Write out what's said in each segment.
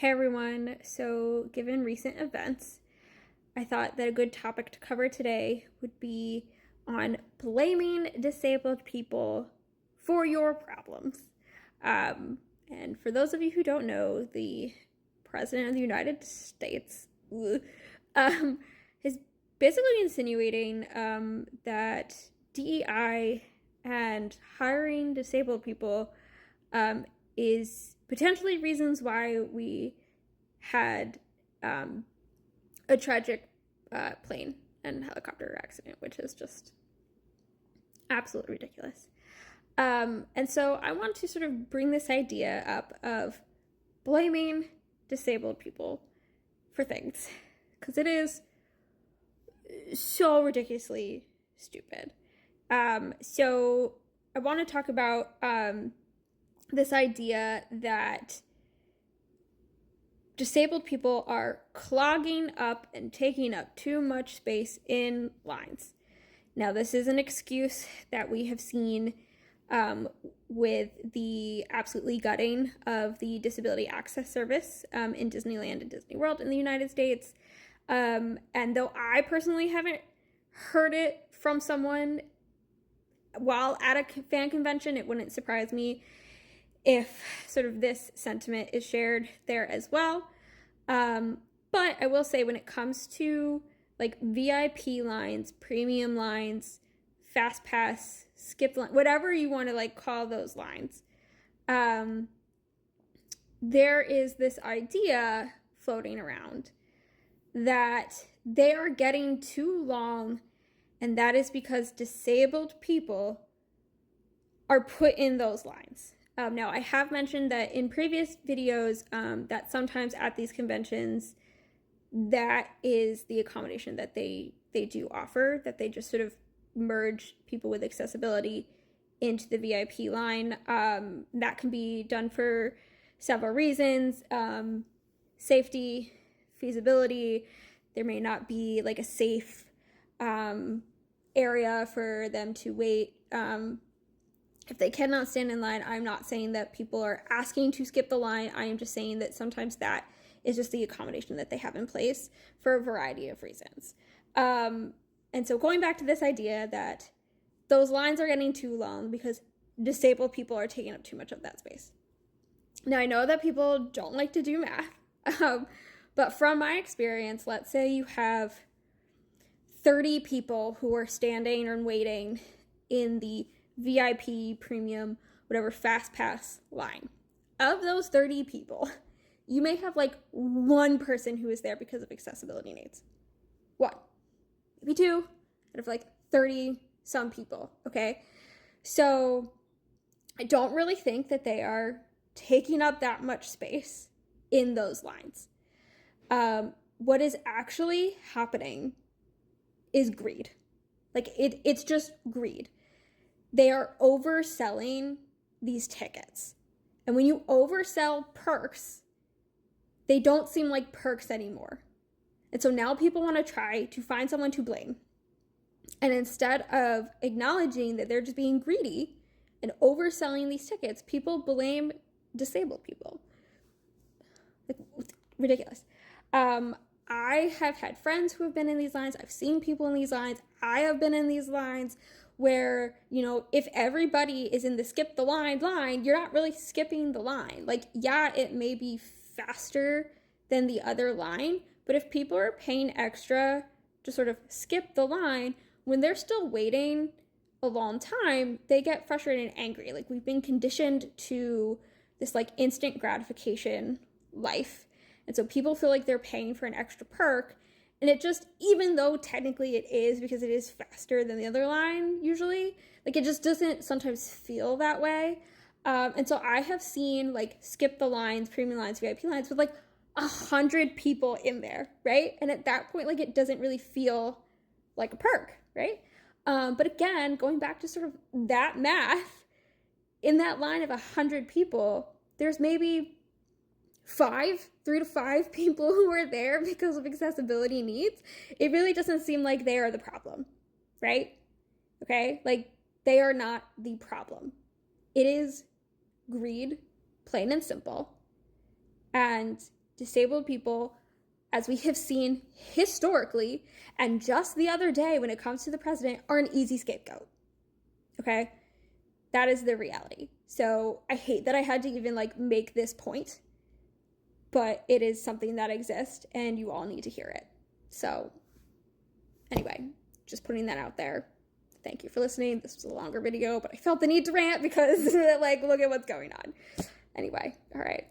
Hey everyone, so given recent events, I thought that a good topic to cover today would be on blaming disabled people for your problems. And for those of you who don't know, the President of the United States um, is basically insinuating that DEI and hiring disabled people is potentially reasons why we had a tragic plane and helicopter accident, which is just absolutely ridiculous. And so I want to sort of bring this idea up of blaming disabled people for things, because it is so ridiculously stupid. So I want to talk about this idea that disabled people are clogging up and taking up too much space in lines. Now, this is an excuse that we have seen with the absolutely gutting of the Disability Access Service in Disneyland and Disney World in the United States. And though I personally haven't heard it from someone while at a fan convention, it wouldn't surprise me if sort of this sentiment is shared there as well. But I will say, when it comes to like VIP lines, premium lines, fast pass, skip line, whatever you want to like call those lines, there is this idea floating around that they are getting too long, and that is because disabled people are put in those lines. Now, I have mentioned that in previous videos that sometimes at these conventions, that is the accommodation that they do offer, that they just sort of merge people with accessibility into the VIP line. That can be done for several reasons: safety, feasibility. There may not be like a safe area for them to wait. If they cannot stand in line, I'm not saying that people are asking to skip the line. I am just saying that sometimes that is just the accommodation that they have in place for a variety of reasons. And so going back to this idea that those lines are getting too long because disabled people are taking up too much of that space. Now, I know that people don't like to do math, but from my experience, let's say you have 30 people who are standing and waiting in the VIP, premium, whatever, fast pass line. Of those 30 people, you may have like one person who is there because of accessibility needs. One, maybe two, out of like 30 some people, okay? So I don't really think that they are taking up that much space in those lines. What is actually happening is greed. Like it's just greed. They are overselling these tickets. And when you oversell perks, they don't seem like perks anymore. And so now people want to try to find someone to blame. And instead of acknowledging that they're just being greedy and overselling these tickets, people blame disabled people. Like, ridiculous. I have had friends who have been in these lines. I've seen people in these lines. I have been in these lines where, you know, if everybody is in the skip the line, you're not really skipping the line. Like, yeah, it may be faster than the other line, but if people are paying extra to sort of skip the line, when they're still waiting a long time, they get frustrated and angry. Like, we've been conditioned to this like instant gratification life. And so people feel like they're paying for an extra perk. And it just, even though technically it is, because it is faster than the other line usually, like it just doesn't sometimes feel that way. And so I have seen like skip the lines, premium lines, VIP lines with like 100 people in there, right? And at that point, like it doesn't really feel like a perk, right? But again, going back to sort of that math, in that line of 100 people, there's maybe 3 to 5 people who are there because of accessibility needs. It really doesn't seem like they are the problem, right? Okay, like they are not the problem. It is greed, plain and simple. And disabled people, as we have seen historically, and just the other day when it comes to the president, are an easy scapegoat. Okay? That is the reality. So I hate that I had to even like make this point, but it is something that exists and you all need to hear it. So anyway, just putting that out there. Thank you for listening. This was a longer video, but I felt the need to rant because like, look at what's going on. Anyway, all right.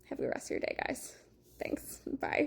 Have a good rest of your day, guys. Thanks. Bye.